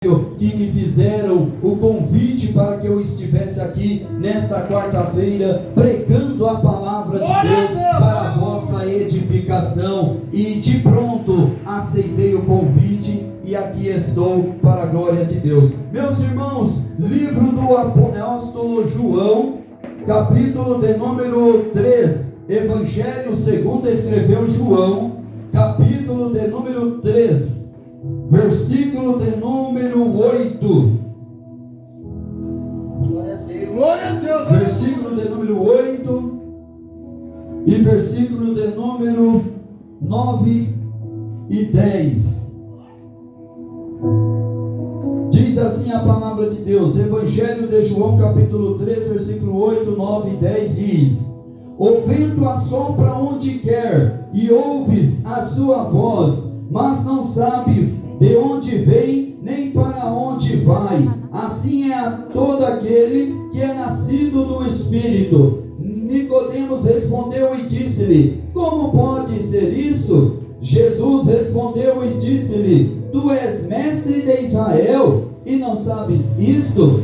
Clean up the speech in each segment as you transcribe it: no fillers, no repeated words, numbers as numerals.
que me fizeram o convite para que eu estivesse aqui nesta quarta-feira pregando a palavra de Deus para a vossa edificação, e de pronto aceitei o convite e aqui estou para a glória de Deus. Meus irmãos, livro do apóstolo João, capítulo de número 3, Evangelho segundo escreveu João, capítulo de número 3, versículo de número 8. Glória a Deus. Glória a Deus. Versículo de número 8 e versículo de número 9 e 10. Diz assim a palavra de Deus. Evangelho de João, capítulo 3, versículo 8, 9 e 10 diz: O vento assopra onde quer, e ouves a sua voz, mas não sabes de onde vem, nem para onde vai. Assim é todo aquele que é nascido do Espírito. Nicodemos respondeu e disse-lhe: Como pode ser isso? Jesus respondeu e disse-lhe: Tu és mestre de Israel e não sabes isto?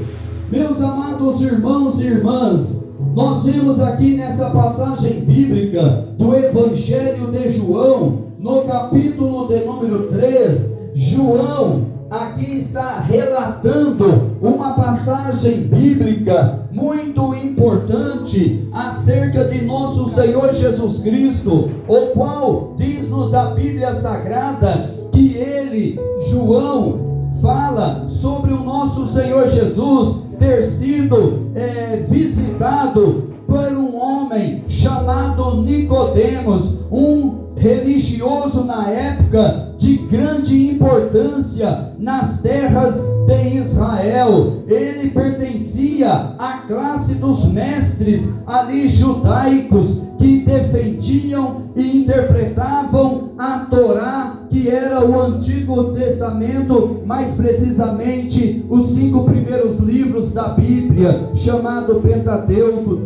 Meus amados irmãos e irmãs, nós vemos aqui nessa passagem bíblica do Evangelho de João, no capítulo de número 3, João aqui está relatando uma passagem bíblica muito importante acerca de nosso Senhor Jesus Cristo, o qual diz-nos a Bíblia Sagrada que ele, João, fala sobre o nosso Senhor Jesus ter sido visitado por um homem chamado Nicodemos, um religioso na época de grande importância nas terras de Israel. Ele pertencia à classe dos mestres ali judaicos que defendiam e interpretavam a Torá, que era o Antigo Testamento, mais precisamente os 5 primeiros livros da Bíblia, chamado Pentateuco,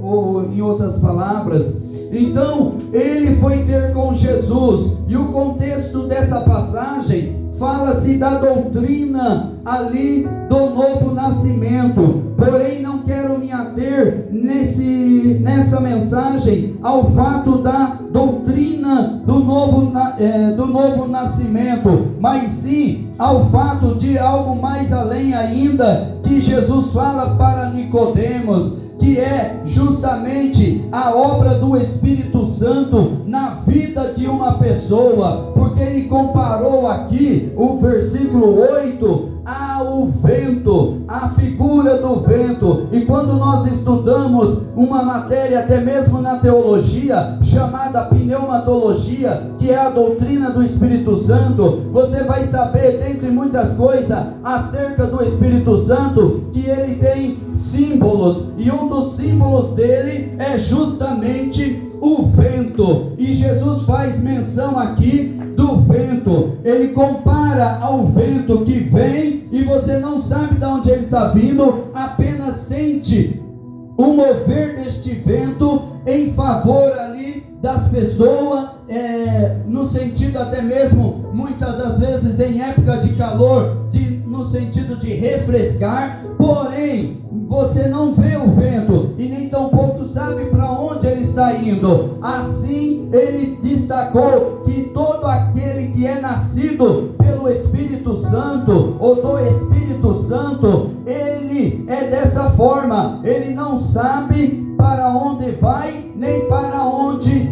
ou em outras palavras. Então ele foi ter com Jesus, e o contexto dessa passagem fala-se da doutrina ali do novo nascimento. Porém, não quero me ater nessa mensagem ao fato da doutrina do novo nascimento, mas sim ao fato de algo mais além ainda, que Jesus fala para Nicodemos, que é justamente a obra do Espírito Santo na vida de uma pessoa, porque ele comparou aqui o versículo 8 ao vento, a figura do vento. E quando nós estudamos uma matéria, até mesmo na teologia, chamada pneumatologia, que é a doutrina do Espírito Santo, você vai saber, dentre muitas coisas, acerca do Espírito Santo, que ele tem símbolos, e um dos símbolos dele é justamente o vento. E Jesus faz menção aqui do vento. Ele compara ao vento que vem e você não sabe de onde ele está vindo, apenas sente o mover deste vento em favor ali das pessoas, no sentido até mesmo, muitas das vezes em época de calor, no sentido de refrescar. Porém, você não vê o vento e nem tampouco sabe para onde ele está indo. Assim, ele destacou que todo aquele que é nascido pelo Espírito Santo, ou do Espírito Santo, ele é dessa forma. Ele não sabe para onde vai, nem para onde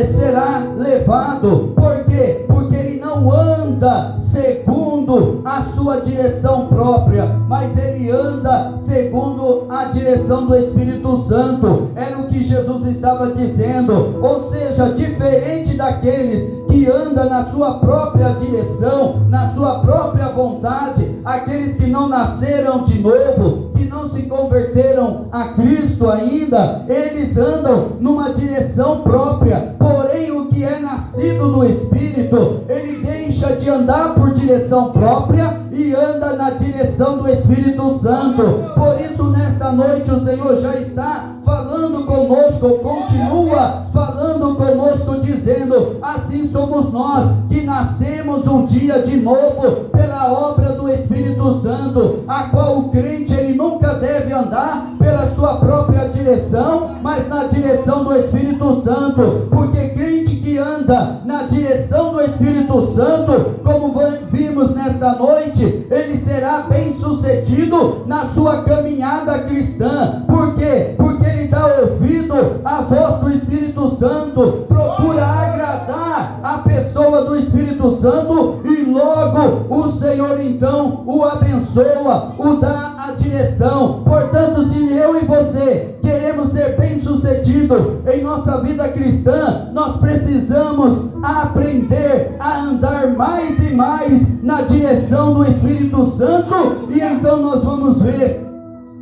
será levado. Por quê? Porque ele não anda segundo a sua direção própria, mas ele anda segundo a direção do Espírito Santo. Era o que Jesus estava dizendo. Ou seja, diferente daqueles que andam na sua própria direção, na sua própria vontade, aqueles que não nasceram de novo, que não se converteram a Cristo ainda, eles andam numa direção própria. Porém, o que é nascido do Espírito, ele deixa de andar por direção própria e anda na direção do Espírito Santo. Por isso, nesta noite, o Senhor já está falando conosco, continua falando conosco, dizendo: assim somos nós, que nascemos um dia de novo pela obra do Espírito Santo, a qual o crente, ele nunca deve andar pela sua própria direção, mas na direção do Espírito Santo, porque crente que anda na direção do Espírito Santo, como vimos nesta noite, ele será bem sucedido na sua caminhada cristã. Por quê? Porque ele dá ouvido à voz do Espírito Santo, procura agradar a pessoa do Espírito Santo, e logo o Senhor então o abençoa, o dá a direção. Portanto, se eu e você queremos ser bem sucedido em nossa vida cristã, nós precisamos aprender a andar mais e mais na direção do Espírito Santo, e então nós vamos ver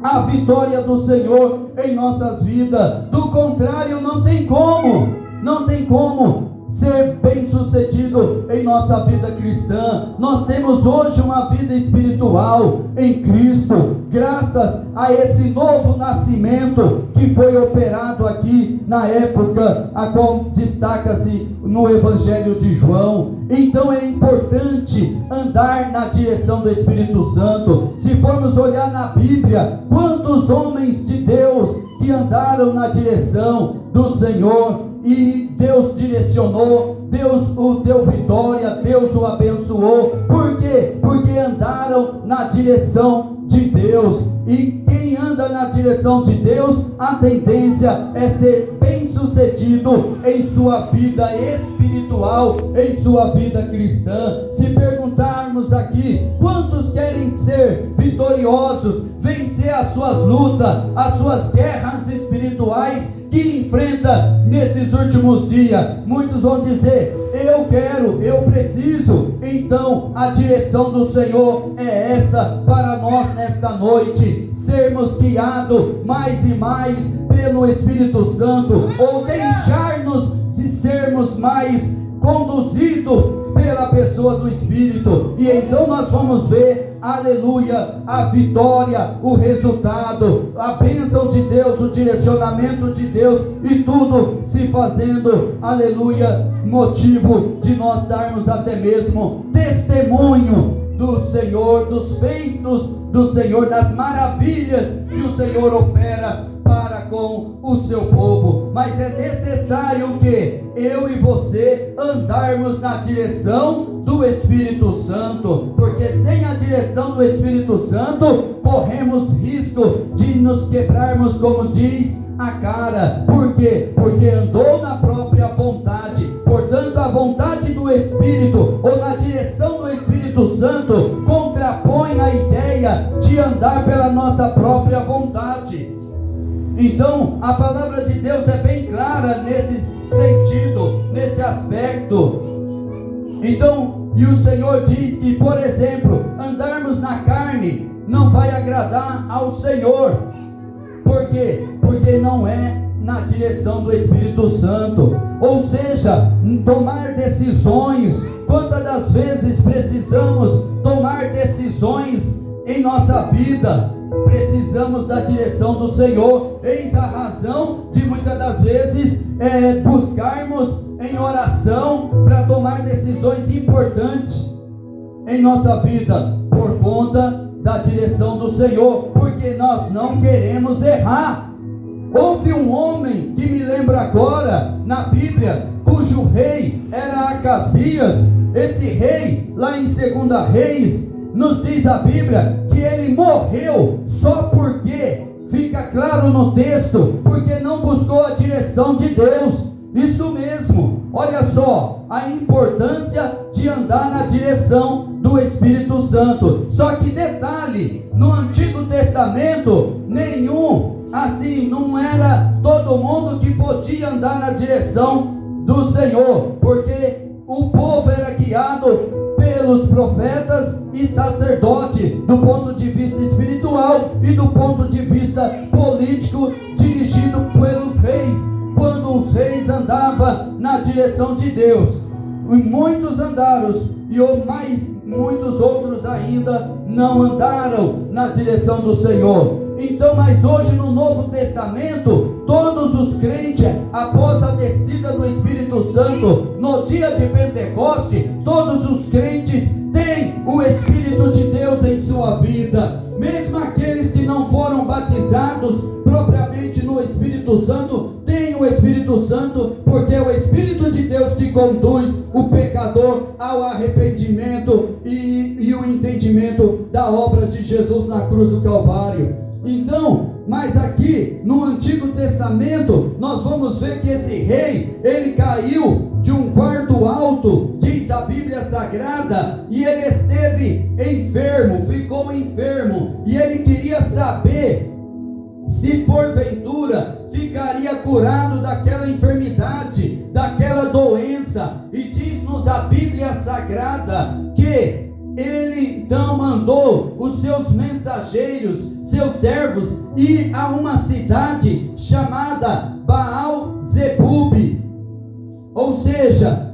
a vitória do Senhor em nossas vidas. Do contrário, não tem como ser bem sucedido em nossa vida cristã. Nós temos hoje uma vida espiritual em Cristo, graças a esse novo nascimento que foi operado aqui na época a qual destaca-se no Evangelho de João. Então é importante andar na direção do Espírito Santo. Se formos olhar na Bíblia, quantos homens de Deus que andaram na direção do Senhor, e Deus direcionou, Deus o deu vitória, Deus o abençoou. Por quê? Porque andaram na direção de Deus. E quem anda na direção de Deus, a tendência é ser bem sucedido em sua vida espiritual, em sua vida cristã. Se perguntarmos aqui, quantos querem ser vitoriosos, vencer as suas lutas, as suas guerras espirituais que enfrenta nesses últimos dias? Muitos vão dizer: eu quero, eu preciso. Então a direção do Senhor é essa para nós nesta noite, sermos guiados mais e mais pelo Espírito Santo, ou deixar-nos de sermos mais conduzidos pela pessoa do Espírito. E então nós vamos ver, aleluia, a vitória, o resultado, a bênção de Deus, o direcionamento de Deus, e tudo se fazendo, aleluia, motivo de nós darmos até mesmo testemunho do Senhor, dos feitos do Senhor, das maravilhas que o Senhor opera para com o seu povo. Mas é necessário que eu e você andarmos na direção do Espírito Santo, porque sem a direção do Espírito Santo corremos risco de nos quebrarmos, como diz, a cara. Por quê? Porque andou na própria vontade. Portanto, a vontade do Espírito, ou na direção do Espírito Santo, contrapõe a ideia de andar pela nossa própria vontade. Então, a palavra de Deus é bem clara nesse sentido, nesse aspecto. Então, e o Senhor diz que, por exemplo, andarmos na carne não vai agradar ao Senhor. Por quê? Porque não é na direção do Espírito Santo. Ou seja, tomar decisões. Quantas das vezes precisamos tomar decisões em nossa vida? Precisamos da direção do Senhor. Eis a razão de muitas das vezes buscarmos em oração para tomar decisões importantes em nossa vida, por conta da direção do Senhor, porque nós não queremos errar. Houve um homem que me lembra agora na Bíblia, cujo rei era Acasias. Esse rei, lá em 2 Reis, nos diz a Bíblia que ele morreu só porque, fica claro no texto, porque não buscou a direção de Deus. Isso mesmo, olha só a importância de andar na direção do Espírito Santo. Só que detalhe, no Antigo Testamento, não era todo mundo que podia andar na direção do Senhor, porque o povo era guiado pelos profetas e sacerdote, do ponto de vista espiritual e do ponto de vista político, dirigido pelos reis, quando os reis andavam na direção de Deus. E muitos andaram, muitos outros ainda não andaram na direção do Senhor. Então, mas hoje no Novo Testamento, todos os crentes, após a descida do Espírito Santo, no dia de Pentecoste, todos os crentes têm o Espírito de Deus em sua vida. Mesmo aqueles que não foram batizados propriamente no Espírito Santo, têm o Espírito Santo, porque é o Espírito de Deus que conduz o pecador ao arrependimento e o entendimento da obra de Jesus na cruz do Calvário. Então, mas aqui no Antigo Testamento, nós vamos ver que esse rei, ele caiu de um quarto alto, diz a Bíblia Sagrada, e ele esteve enfermo, ficou enfermo, e ele queria saber se porventura ficaria curado daquela enfermidade, daquela doença. E diz-nos a Bíblia Sagrada que ele então mandou os seus mensageiros, seus servos, ir a uma cidade chamada Baal-Zebub, ou seja,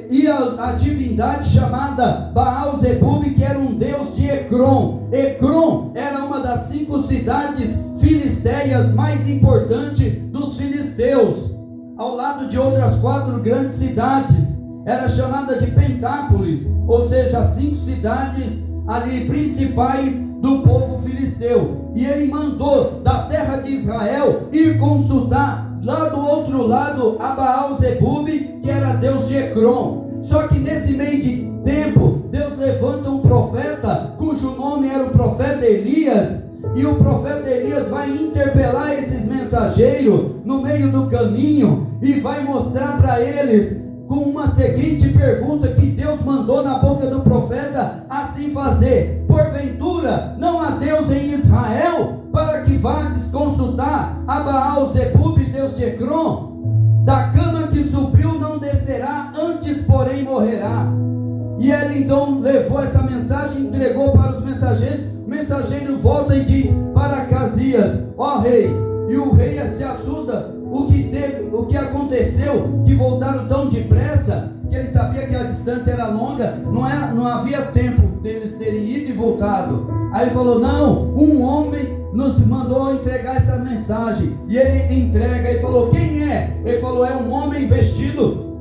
e a divindade chamada Baal-Zebub, que era um deus de Ecrom. Ecrom era uma das 5 cidades filisteias mais importantes dos filisteus, ao lado de outras 4 grandes cidades. Era chamada de Pentápolis, ou seja, as 5 cidades ali principais do povo filisteu. E ele mandou da terra de Israel ir consultar lá do outro lado a Baal-Zebub, que era deus de Ecrom. Só que nesse meio de tempo, Deus levanta um profeta, cujo nome era o profeta Elias, e o profeta Elias vai interpelar esses mensageiros no meio do caminho, e vai mostrar para eles com uma seguinte pergunta que Deus mandou na boca do profeta assim fazer: porventura não há Deus em Israel, para que vades consultar a Baal-Zebub, Deus de Ecrom? Da cama que subiu não descerá, antes porém morrerá. E ele então levou essa mensagem, entregou para os mensageiros. O mensageiro volta e diz para Acasias: ó rei. E o rei se assusta. O que aconteceu, que voltaram tão depressa, que ele sabia que a distância era longa, não havia tempo deles terem ido e voltado. Aí ele falou: não, um homem nos mandou entregar essa mensagem. E ele entrega e falou: quem é? Ele falou: é um homem vestido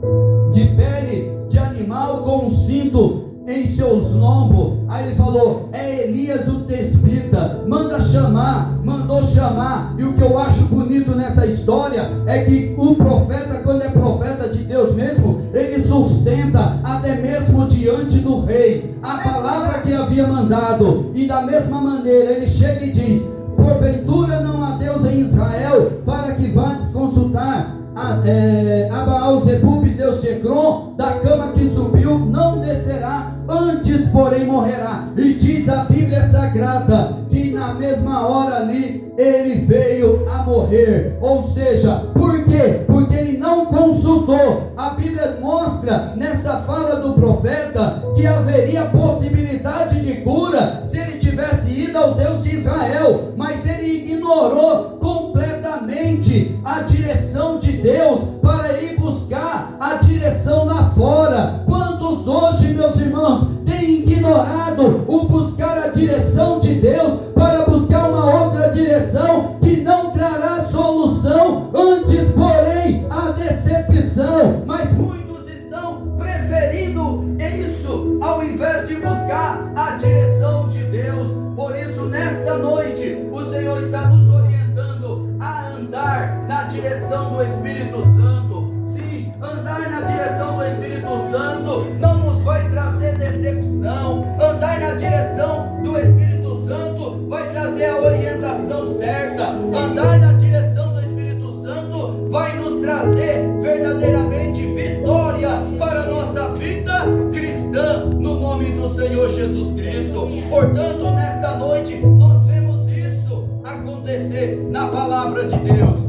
de pele de animal, com um cinto em seus lombos. Aí ele falou: é Elias o Tesbita. Mandou chamar. E o que eu acho bonito nessa história é que o profeta, quando é profeta de Deus mesmo, ele sustenta até mesmo diante do rei a palavra que havia mandado. E da mesma maneira ele chega e diz: porventura não há Deus em Israel, para que vades consultar a Baal-Zebub, Deus de Ecrom? Da cama que subiu não descerá, antes porém morrerá. E diz a Bíblia Sagrada que na mesma hora ali ele veio a morrer. Ou seja, por quê? Porque ele não consultou. A Bíblia mostra nessa fala do profeta que haveria possibilidade de cura se ele tivesse ido ao Deus de Israel, mas ele ignorou completamente a direção de Deus para ir buscar a direção lá fora. Quantos hoje, meus irmãos, têm ignorado o buscar a direção de Deus para buscar uma outra direção que não trará solução, antes porém a decepção? Mas muitos estão preferindo isso ao invés de buscar a direção de Deus. Por isso, nesta noite, o Senhor está nos orientando a andar na direção do Espírito Santo. Sim, andar na direção do Espírito Santo não nos vai trazer decepção. Andar na direção do Espírito Santo vai trazer a orientação certa. Andar na direção do Espírito Santo vai nos trazer verdadeiramente vitória para a nossa vida cristã, no nome do Senhor Jesus Cristo. Portanto, nesta noite nós vemos isso acontecer na palavra de Deus.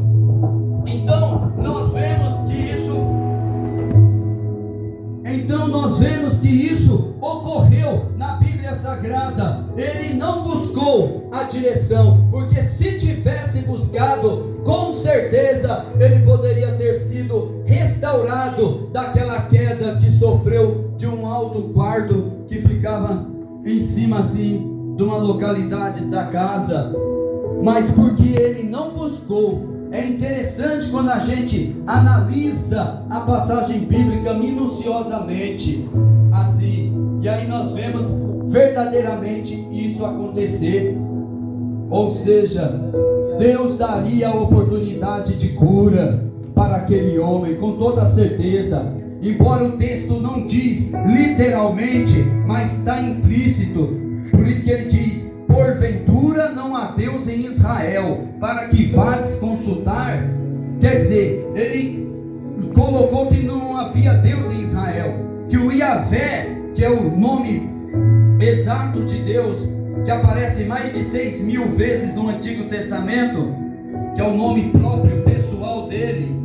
Então nós vemos que isso ocorreu agrada. Ele não buscou a direção, porque se tivesse buscado, com certeza ele poderia ter sido restaurado daquela queda que sofreu de um alto quarto que ficava em cima assim de uma localidade da casa. Mas porque ele não buscou. É interessante quando a gente analisa a passagem bíblica minuciosamente assim, e aí nós vemos verdadeiramente isso acontecer. Ou seja, Deus daria a oportunidade de cura para aquele homem, com toda certeza. Embora o texto não diz literalmente, mas está implícito. Por isso que ele diz: porventura não há Deus em Israel, para que vades consultar. Quer dizer, ele colocou que não havia Deus em Israel, que o Yahvé, que é o nome exato de Deus, que aparece mais de 6.000 vezes no Antigo Testamento, que é o nome próprio pessoal dele,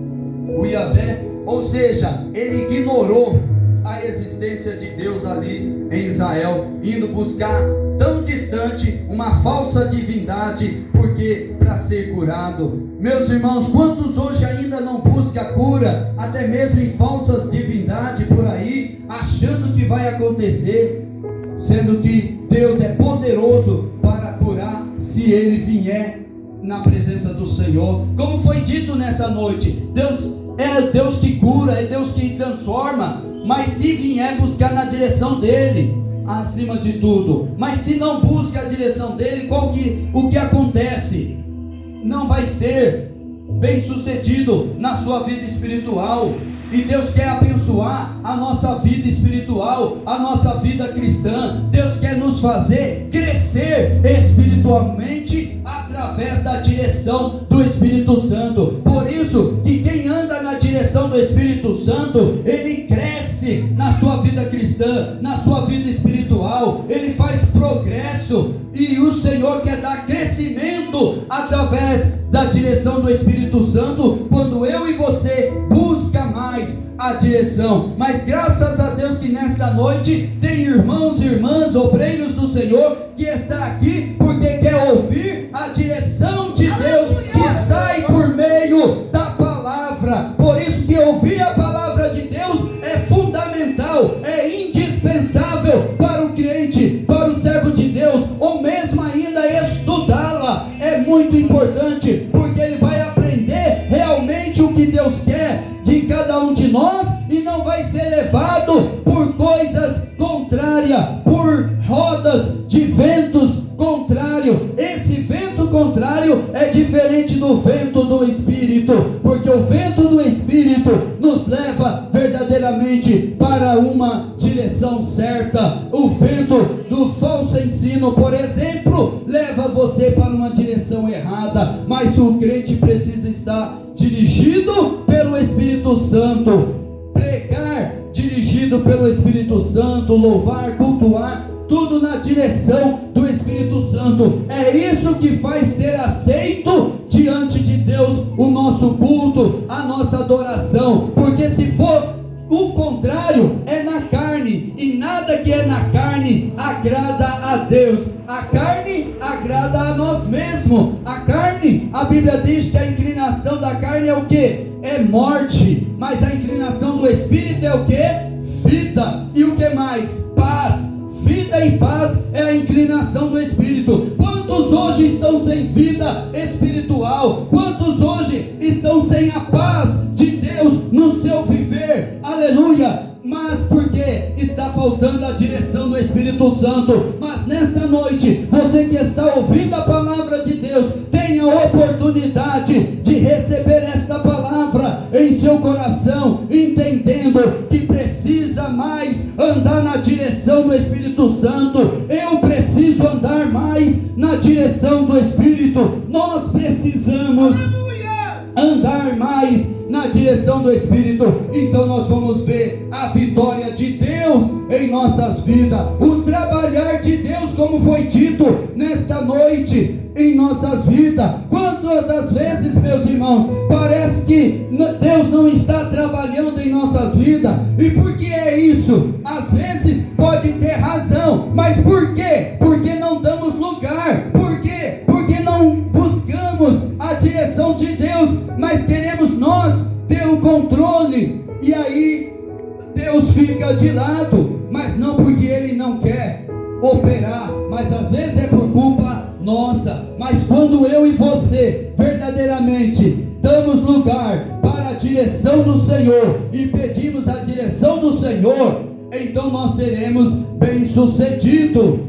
o Yahvé. Ou seja, ele ignorou a existência de Deus ali em Israel, indo buscar tão distante uma falsa divindade, porque para ser curado. Meus irmãos, quantos hoje ainda não buscam a cura, até mesmo em falsas divindades por aí, achando que vai acontecer, sendo que Deus é poderoso para curar, se Ele vier na presença do Senhor. Como foi dito nessa noite, Deus é Deus que cura, é Deus que transforma, mas se vier buscar na direção dEle, acima de tudo. Mas se não busca a direção dEle, o que acontece? Não vai ser bem sucedido na sua vida espiritual. E Deus quer abençoar a nossa vida espiritual, a nossa vida cristã. Deus quer nos fazer crescer espiritualmente através da direção do Espírito Santo. Por isso que quem anda na direção do Espírito Santo, ele cresce na sua vida cristã, na sua vida espiritual, ele faz progresso, e o Senhor quer dar crescimento através da direção do Espírito Santo, quando eu e você busca mais a direção. Mas graças a Deus que nesta noite tem irmãos e irmãs, obreiros do Senhor, que está aqui porque quer ouvir a direção de Deus que sai por meio da palavra. Por isso que ouvir a palavra de Deus é fundamental, é indispensável para o crente, para o servo de Deus, ou mesmo ainda estudá-la é muito importante, porque ele vai aprender realmente o que Deus quer de cada um de nós, e não vai ser levado por coisas contrárias, por rodas de ventos contrários. Esse vento contrário é diferente do vento do Espírito, porque o vento do Espírito nos leva verdadeiramente para uma direção certa. O vento do falso ensino, por exemplo, leva você para uma direção errada, mas o crente precisa estar dirigido pelo Espírito Santo, pregar dirigido pelo Espírito Santo, louvar, cultuar, tudo na direção do Espírito Santo. É isso que faz ser aceito diante de Deus o nosso culto, a nossa adoração, porque se for o contrário, é na carne, e nada que é na carne agrada a Deus. A carne agrada a nós mesmos. A carne, a Bíblia diz que a inclinação da carne é o que? É morte, mas a inclinação do Espírito é o que? Vida. E o que mais? Paz. Vida e paz é a inclinação do Espírito. Quantos hoje estão sem vida espiritual? Quantos hoje estão sem a paz de Deus no seu viver? Aleluia! Mas porque está faltando a direção do Espírito Santo. Mas nesta noite, você que está ouvindo a palavra de Deus, tenha a oportunidade de receber esta palavra em seu coração, entendendo que precisa mais andar na direção do Espírito Santo. Eu preciso andar mais na direção do Espírito. Nós precisamos andar mais na direção do Espírito. Então nós vamos ver a vitória de Deus em nossas vidas, o trabalhar de Deus, como foi dito nesta noite, em nossas vidas. Quantas das vezes, meus irmãos, parece que Deus não está trabalhando em nossas vidas? E por que é isso? Às vezes pode ter razão, mas por quê? joga de lado, mas não porque Ele não quer operar, mas às vezes é por culpa nossa. Mas quando eu e você verdadeiramente damos lugar para a direção do Senhor e pedimos a direção do Senhor, então nós seremos bem-sucedidos,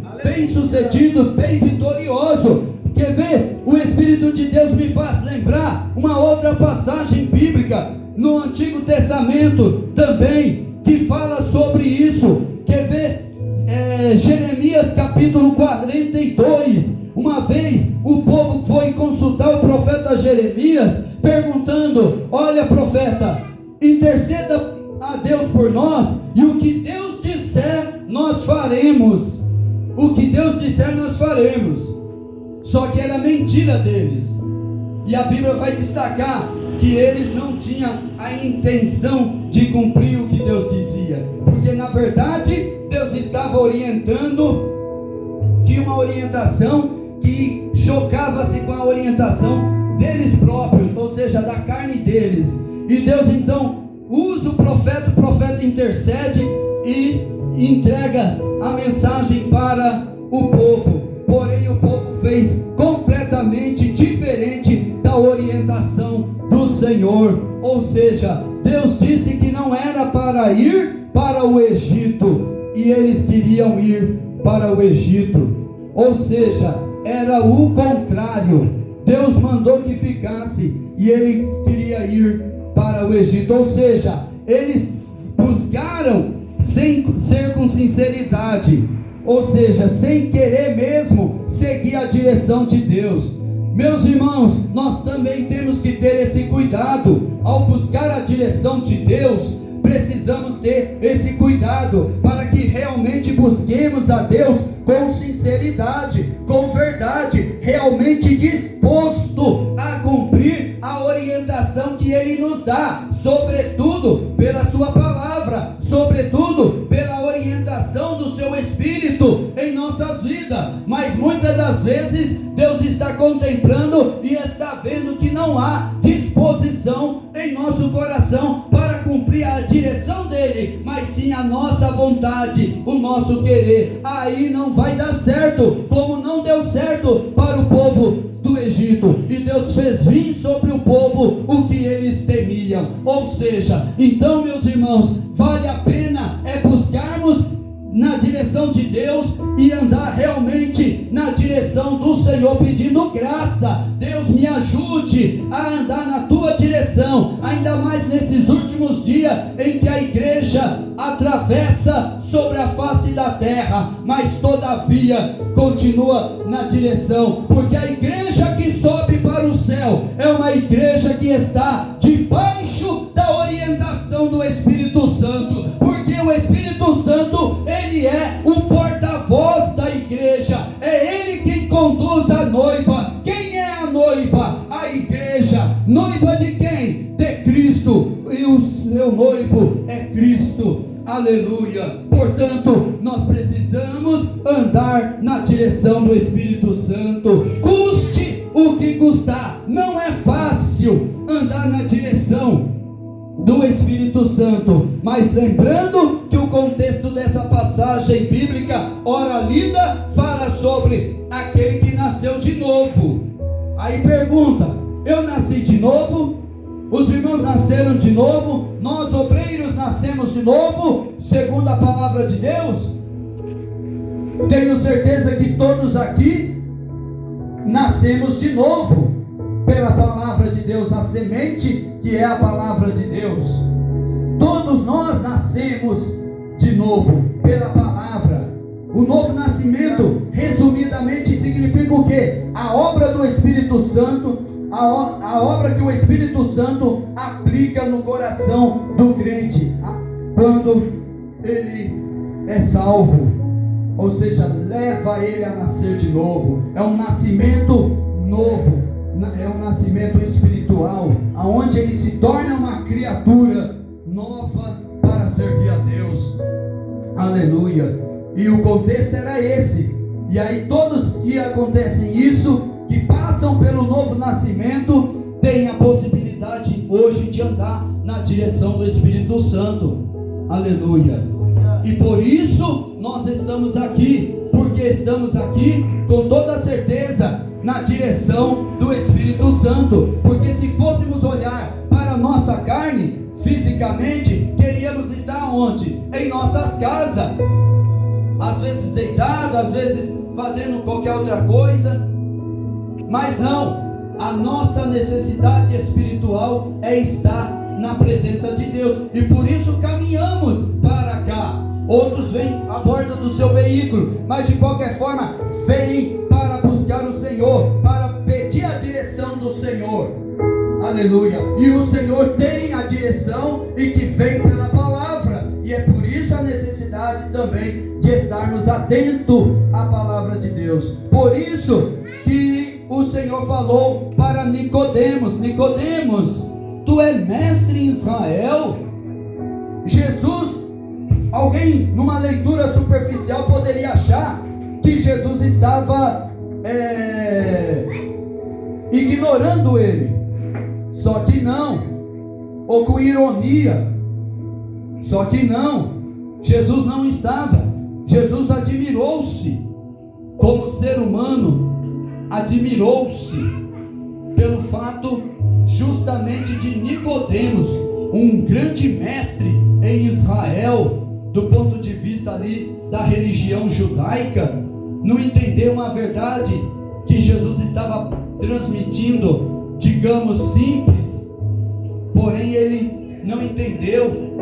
bem vitorioso. Quer ver? O Espírito de Deus me faz lembrar uma outra passagem bíblica no Antigo Testamento também, que fala sobre isso. Quer ver? Jeremias capítulo 42. Uma vez o povo foi consultar o profeta Jeremias, perguntando: olha, profeta, interceda a Deus por nós, e o que Deus disser nós faremos. O que Deus disser nós faremos. Só que era mentira deles. E a Bíblia vai destacar que eles não tinham a intenção de cumprir o que Deus dizia, porque na verdade Deus estava orientando, tinha uma orientação que chocava-se com a orientação deles próprios, ou seja, da carne deles. E Deus então usa o profeta intercede e entrega a mensagem para o povo. Porém o povo fez completamente diferente da orientação do Senhor. Ou seja, Deus disse que não era para ir para o Egito, e eles queriam ir para o Egito. Ou seja, era o contrário. Deus mandou que ficasse e ele queria ir para o Egito. Ou seja, eles buscaram sem ser com sinceridade, ou seja, sem querer mesmo seguir a direção de Deus. Meus irmãos, nós também temos que ter esse cuidado. Ao buscar a direção de Deus, precisamos ter esse cuidado para que realmente busquemos a Deus com sinceridade, com verdade, realmente disposto a cumprir a orientação que Ele nos dá, sobretudo pela Sua palavra, sobretudo pela orientação do Seu Espírito em nossas vidas. Mas muitas das vezes Deus está contemplando e está vendo que não há disposição em nosso coração para cumprir a direção dele, mas sim a nossa vontade, o nosso querer. Aí não vai dar certo, como não deu certo para o povo do Egito, e Deus fez vir sobre o povo o que eles temiam. Ou seja, então, meus irmãos, vale a pena buscarmos na direção de Deus e andar realmente na direção do Senhor, pedindo graça. Deus, me ajude a andar na tua direção, ainda mais nesses últimos dias em que a igreja atravessa sobre a face da terra, mas todavia continua na direção, porque a igreja que sobe para o céu é uma igreja que está debaixo da orientação do Espírito Santo, porque o Espírito Santo, ele é o porta-voz da igreja, é ele quem conduz a noiva. Quem é a noiva? A igreja. Noiva de quem? De Cristo, e o seu noivo é Cristo. Aleluia. Portanto, nós precisamos andar na direção do Espírito Santo, custe o que custar. Não é fácil andar na direção do Espírito Santo, mas lembrando que o contexto dessa passagem bíblica, ora lida, fala sobre aquele que nasceu de novo. Aí pergunta: eu nasci de novo? Os irmãos nasceram de novo? Nós obreiros nascemos de novo, segundo a palavra de Deus? Tenho certeza que todos aqui nascemos de novo pela palavra de Deus, a semente que é a palavra de Deus. Todos nós nascemos de novo pela palavra. O novo nascimento, resumidamente, significa o quê? A obra do Espírito Santo, a obra que o Espírito Santo aplica no coração do crente quando ele é salvo, ou seja, leva ele a nascer de novo. É um nascimento novo, é um nascimento espiritual, aonde ele se torna uma criatura nova para servir a Deus. Aleluia. E o contexto era esse. E aí todos que acontecem isso, que passam pelo novo nascimento, têm a possibilidade hoje de andar na direção do Espírito Santo. Aleluia. E por isso nós estamos aqui, porque estamos aqui com toda certeza na direção do Espírito Santo. Porque se fôssemos olhar para a nossa carne, fisicamente, queríamos estar onde? Em nossas casas, às vezes deitado, às vezes fazendo qualquer outra coisa. Mas não, a nossa necessidade espiritual é estar na presença de Deus, e por isso caminhamos para cá. Outros vêm à borda do seu veículo, mas de qualquer forma vêm para buscar o Senhor, para pedir a direção do Senhor. Aleluia. E o Senhor tem a direção e que vem pela palavra, e é por isso a necessidade também de estarmos atentos à palavra de Deus. Por isso que o Senhor falou para Nicodemos: Nicodemos, tu é mestre em Israel? Jesus, alguém numa leitura superficial poderia achar que Jesus estava ignorando ele. Só que não, ou com ironia. Só que não, Jesus não estava. Jesus admirou-se como ser humano, admirou-se pelo fato justamente de Nicodemos, um grande mestre em Israel, do ponto de vista ali da religião judaica, não entendeu uma verdade que Jesus estava transmitindo, digamos simples, porém ele não entendeu.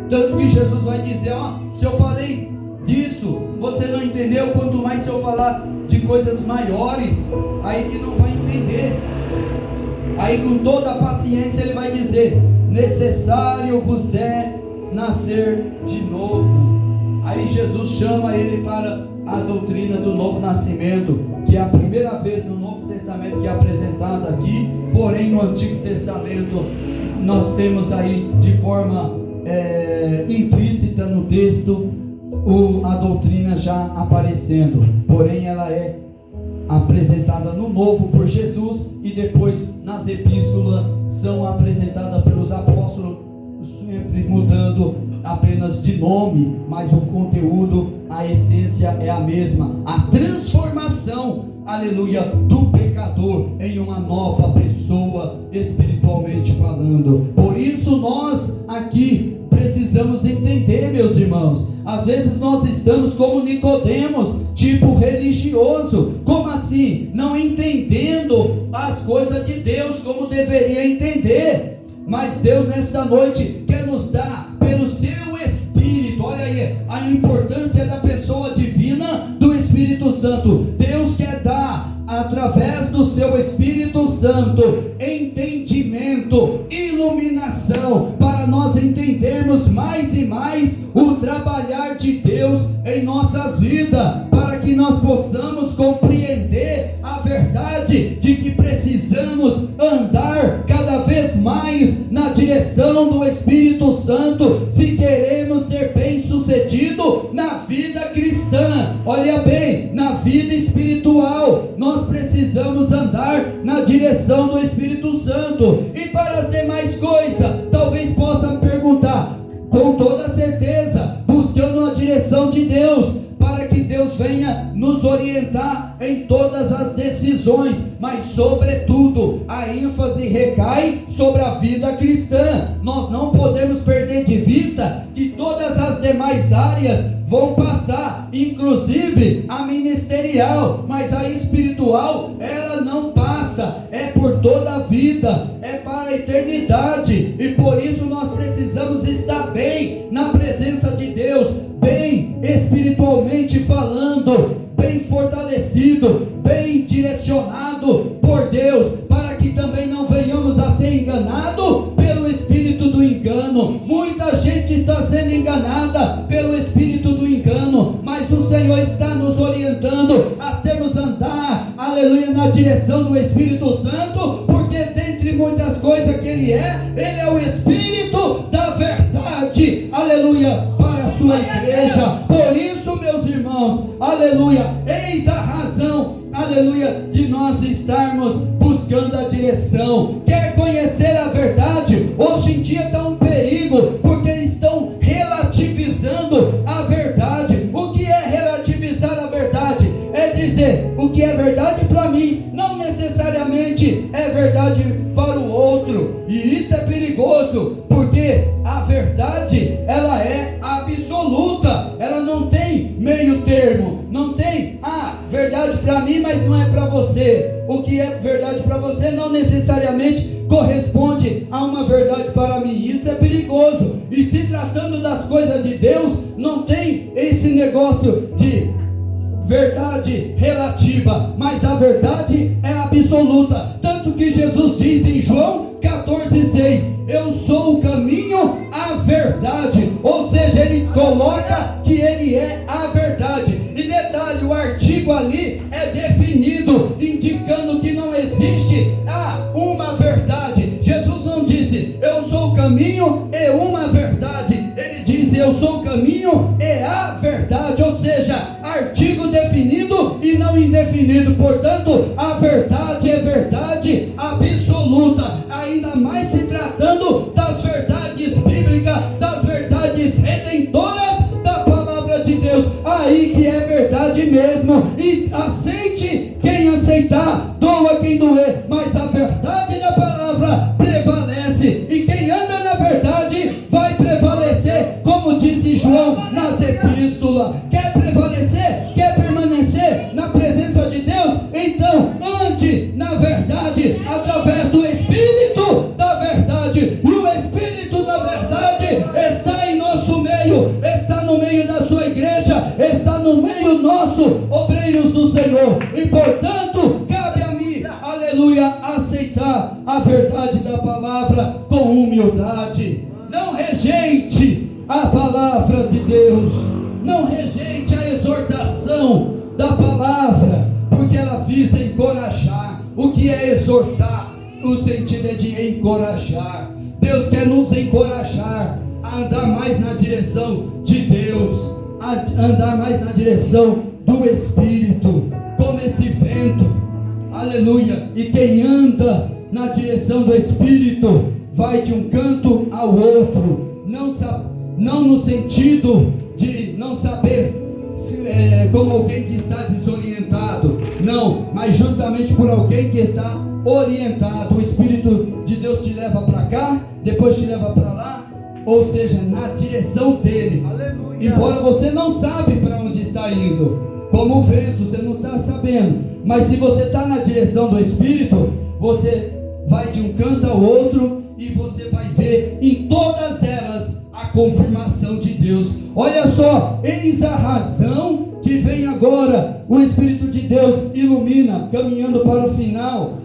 Tanto que Jesus vai dizer: se eu falei disso, você não entendeu, quanto mais se eu falar de coisas maiores, aí que não vai entender. Aí com toda a paciência ele vai dizer: necessário vos é nascer de novo. Aí Jesus chama ele para a doutrina do novo nascimento, que é a primeira vez no Novo Testamento que é apresentada aqui, porém no Antigo Testamento nós temos aí de forma implícita no texto a doutrina já aparecendo, porém ela é apresentada no Novo por Jesus, e depois nas epístolas são apresentadas pelos apóstolos, sempre mudando apenas de nome, mas o conteúdo, a essência é a mesma, a transformação, aleluia, do pecador em uma nova pessoa, espiritualmente falando. Por isso nós aqui precisamos entender, meus irmãos. Às vezes nós estamos como Nicodemos, tipo religioso. Como assim? Não entendendo as coisas de Deus como deveria entender. Mas Deus nesta noite quer nos dar pelo seu Espírito. Olha aí a importância da pessoa divina do Espírito Santo. Deus quer dar através do seu Espírito Santo entendimento, iluminação, para nós entendermos mais e mais o trabalhar de Deus em nossas vidas, para que nós possamos compreender a verdade de que precisamos andar cada vez mais na direção do Espírito Santo, se queremos ser bem-sucedido na vida cristã. Olha bem, na vida espiritual nós precisamos andar na direção do Espírito Santo. E para as demais coisas, talvez possam perguntar, com toda certeza, buscando a direção de Deus, para que Deus venha nos orientar em todas as decisões, mas sobretudo a ênfase recai sobre a vida cristã. Nós não podemos perder de vista que todas as demais áreas vão passar, inclusive a ministerial, mas a espiritual ela não passa, é por toda a vida, é para a eternidade, e por isso nós precisamos estar bem na presença de Deus, bem espiritualmente falando, bem fortalecido, bem direcionado por Deus, para que também não venhamos a ser enganados pelo espírito do engano. Muita gente está sendo enganada pelo espírito do engano, mas o Senhor está nos orientando a sermos andar, aleluia, na direção do Espírito Santo, porque dentre muitas coisas que Ele é o Espírito da verdade, aleluia, para a sua igreja. Por isso, meus irmãos, aleluia, eis a razão, aleluia, de nós estarmos buscando a direção. Quer conhecer a verdade? Hoje em dia está um perigo, porque estão relativizando a que é verdade para mim não necessariamente é verdade para o outro, e isso é perigoso, porque a verdade, ela é absoluta, ela não tem meio termo, não tem verdade para mim, mas não é para você. O que é verdade para você não necessariamente corresponde a uma verdade para mim. Isso é perigoso. E se tratando das coisas de Deus, não tem esse negócio de verdade relativa, mas a verdade é absoluta. Tanto que Jesus diz em João 14,6: eu sou o caminho, a verdade. Ou seja, ele coloca que ele é a verdade. E detalhe, o artigo ali é definido, indicando que não existe uma verdade. Jesus não disse eu sou o caminho e uma verdade. Ele disse eu sou o caminho e a verdade. Ou seja, artigo definido e não indefinido. Portanto, a verdade é verdade absoluta, ainda mais se tratando das verdades bíblicas, das verdades redentoras da palavra de Deus. Aí que é verdade mesmo. E aceite quem aceitar, doa quem doer, mas a verdade da palavra prevalece, e quem anda na verdade vai prevalecer, como disse João nas epístolas. Quer prevalecer? Quer permanecer na presença de Deus? Então ande na verdade, através do Espírito da verdade. E o Espírito da verdade está em nosso meio, está no meio da sua igreja, está no meio nosso, obreiros do Senhor. E portanto, cabe a mim, aleluia, aceitar a verdade da palavra com humildade. Não rejeite a palavra de Deus, não rejeite a exortação da palavra, porque ela visa encorajar. O que é exortar? O sentido é de encorajar. Deus quer nos encorajar a andar mais na direção de Deus, a andar mais na direção do Espírito, como esse vento, aleluia. E quem anda na direção do Espírito vai de um canto ao outro, não no sentido de não saber como alguém que está desorientado, não, mas justamente por alguém que está orientado. O Espírito de Deus te leva para cá, depois te leva para lá, ou seja, na direção dele. Aleluia. Embora você não sabe para onde está indo, como o vento, você não está sabendo, mas se você está na direção do Espírito, você vai de um canto ao outro e você vai ver em todas elas a confirmação de Deus. Olha só, eis a razão que vem agora, o Espírito de Deus ilumina, caminhando para o final.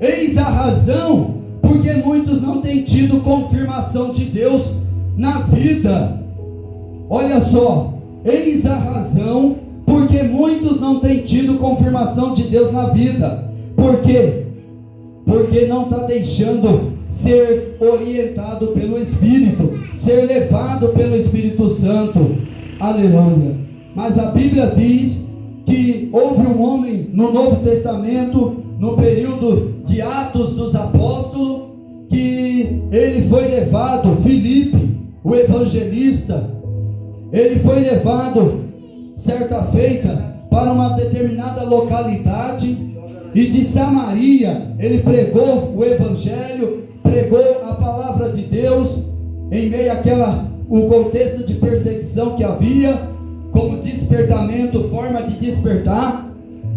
Eis a razão, porque muitos não têm tido confirmação de Deus na vida. Olha só, eis a razão, porque muitos não têm tido confirmação de Deus na vida. Por quê? Porque não está deixando ser orientado pelo Espírito, ser levado pelo Espírito Santo. Aleluia. Mas a Bíblia diz que houve um homem no Novo Testamento, no período de Atos dos Apóstolos, que ele foi levado, Filipe, o evangelista, ele foi levado certa feita para uma determinada localidade, e de Samaria ele pregou o evangelho, pregou a palavra de Deus em meio o contexto de perseguição que havia, como despertamento, forma de despertar,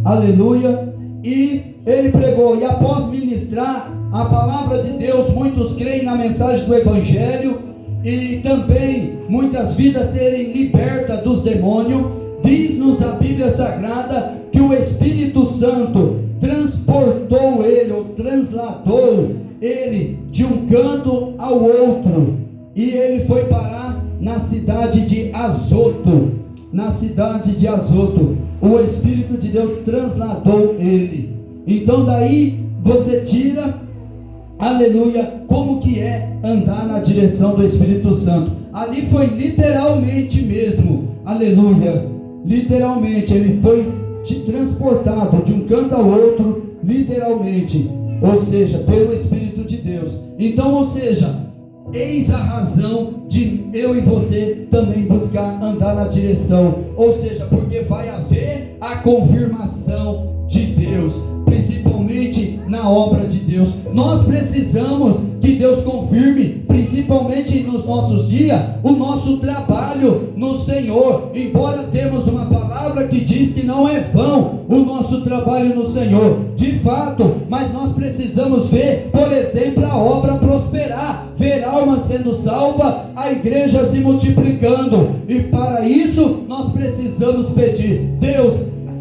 aleluia. E ele pregou, e após ministrar a palavra de Deus, muitos creem na mensagem do evangelho, e também muitas vidas serem libertas dos demônios. Diz-nos a Bíblia Sagrada que o Espírito Santo transportou ele, ou transladou ele de um canto ao outro, e ele foi parar na cidade de Azoto. Na cidade de Azoto, o Espírito de Deus transladou ele. Então daí você tira, aleluia, como que é andar na direção do Espírito Santo. Ali foi literalmente mesmo, aleluia, literalmente, ele foi transportado de um canto ao outro, literalmente, ou seja, pelo Espírito de Deus. Então, ou seja, eis a razão de eu e você também buscar andar na direção, ou seja, porque vai haver a confirmação de na obra de Deus. Nós precisamos que Deus confirme, principalmente nos nossos dias, o nosso trabalho no Senhor. Embora temos uma palavra que diz que não é vão o nosso trabalho no Senhor, de fato, mas nós precisamos ver, por exemplo, a obra prosperar, ver almas sendo salva, a igreja se multiplicando, e para isso nós precisamos pedir: Deus,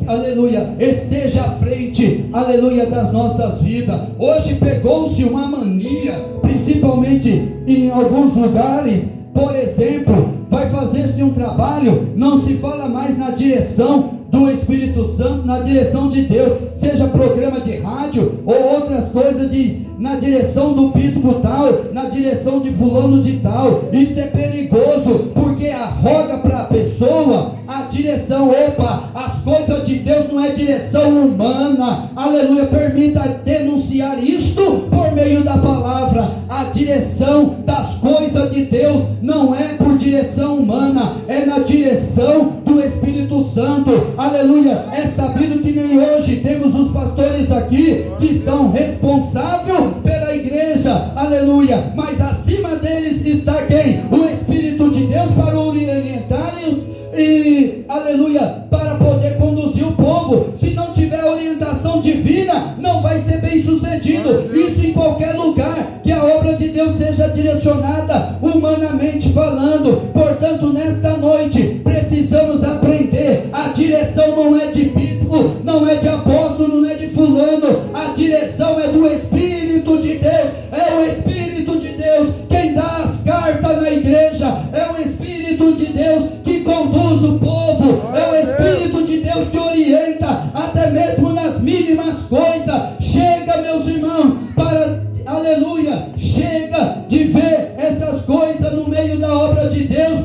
aleluia, esteja à frente, aleluia, das nossas vidas. Hoje pegou-se uma mania, principalmente em alguns lugares, por exemplo, vai fazer-se um trabalho, não se fala mais na direção do Espírito Santo, na direção de Deus, seja programa de rádio ou outras coisas, diz na direção do bispo tal, na direção de fulano de tal. Isso é perigoso, porque arroga para a pessoa a direção. Opa, as coisas de Deus não é direção humana, aleluia. Permita denunciar isto por meio da palavra. A direção das coisas de Deus não é por direção humana, é na direção do Espírito Santo, aleluia. É sabido que nem hoje temos os pastores aqui que estão responsáveis pela igreja, aleluia, mas acima deles está quem? O Espírito de Deus, para orientar-os e, aleluia, para poder conduzir o povo. Se não tiver orientação divina, não vai ser bem sucedido. Isso em qualquer lugar que a obra de Deus seja direcionada humanamente falando. Portanto, nesta noite precisamos aprender: a direção não é de bispo, não é de apóstolo, não é de fulano, a direção é do Espírito de Deus. É o Espírito de Deus quem dá as cartas na igreja, é o Espírito de Deus que conduz o povo, é o Espírito de Deus que orienta até mesmo nas mínimas coisas. Chega, meus irmãos, para, aleluia, chega de ver essas coisas no meio da obra de Deus,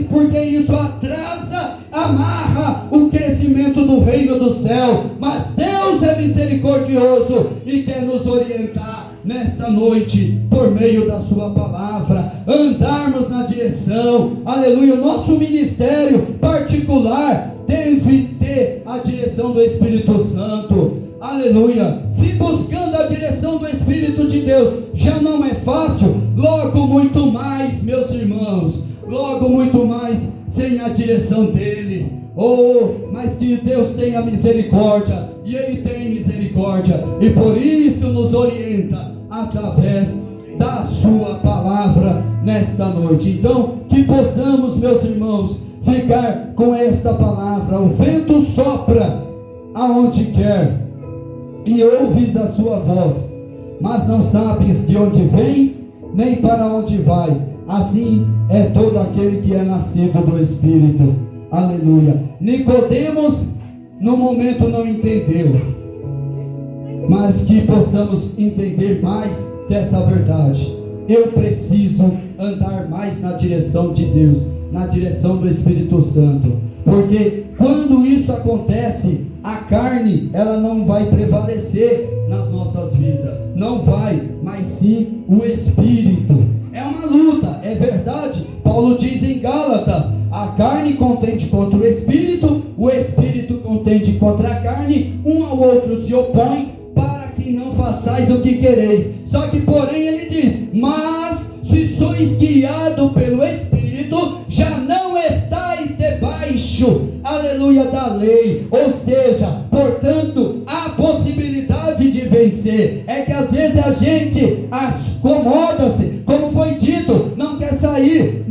porque isso atrasa, amarra o crescimento do reino do céu. Mas Deus é misericordioso e quer nos orientar nesta noite, por meio da sua palavra, andarmos na direção, aleluia. O nosso ministério particular deve ter a direção do Espírito Santo, aleluia. Se buscando a direção do Espírito de Deus já não é fácil, logo muito mais, meus irmãos, logo muito mais sem a direção dele. Oh, mas que Deus tenha misericórdia, e Ele tem misericórdia, e por isso nos orienta através da sua palavra nesta noite. Então, que possamos, meus irmãos, ficar com esta palavra. O vento sopra aonde quer, e ouves a sua voz, mas não sabes de onde vem, nem para onde vai. Assim é todo aquele que é nascido do Espírito. Aleluia. Nicodemos no momento não entendeu, mas que possamos entender mais dessa verdade. Eu preciso andar mais na direção de Deus, na direção do Espírito Santo, porque quando isso acontece, a carne, ela não vai prevalecer nas nossas vidas, não vai, mas sim o Espírito. É uma luta, é verdade. Paulo diz em Gálatas: a carne contende contra o Espírito contende contra a carne, um ao outro se opõe, para que não façais o que quereis. Só que porém ele diz: mas se sois guiados pelo Espírito, já não estáis debaixo, aleluia, da lei. Ou seja, portanto, a possibilidade de vencer. É que às vezes a gente acomoda-se, como foi dito, não quer sair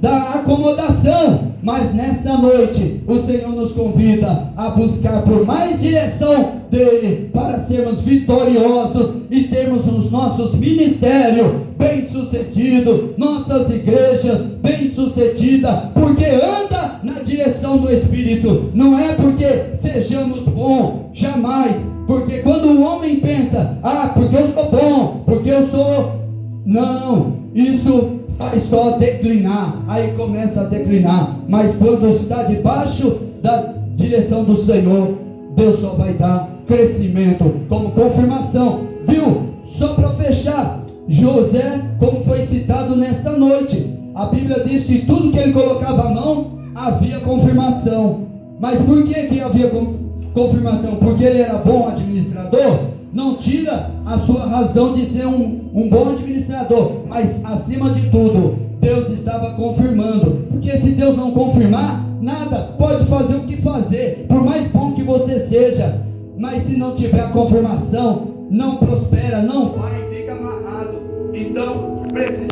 da acomodação. Mas nesta noite o Senhor nos convida a buscar por mais direção dele, para sermos vitoriosos e termos os nossos ministérios bem sucedidos, nossas igrejas bem sucedidas, porque anda na direção do Espírito. Não é porque sejamos bons, jamais. Porque quando o homem pensa: porque eu sou bom, porque eu sou... Não, isso faz só declinar, aí começa a declinar. Mas quando está debaixo da direção do Senhor, Deus só vai dar crescimento, como confirmação, viu? Só para fechar, José, como foi citado nesta noite, a Bíblia diz que tudo que ele colocava a mão, havia confirmação. Mas por que havia confirmação porque ele era bom administrador, não tira a sua razão de ser um bom administrador, mas acima de tudo, Deus estava confirmando, porque se Deus não confirmar, nada, pode fazer o que fazer, por mais bom que você seja, mas se não tiver a confirmação, não prospera, não vai, fica amarrado. Então, precisa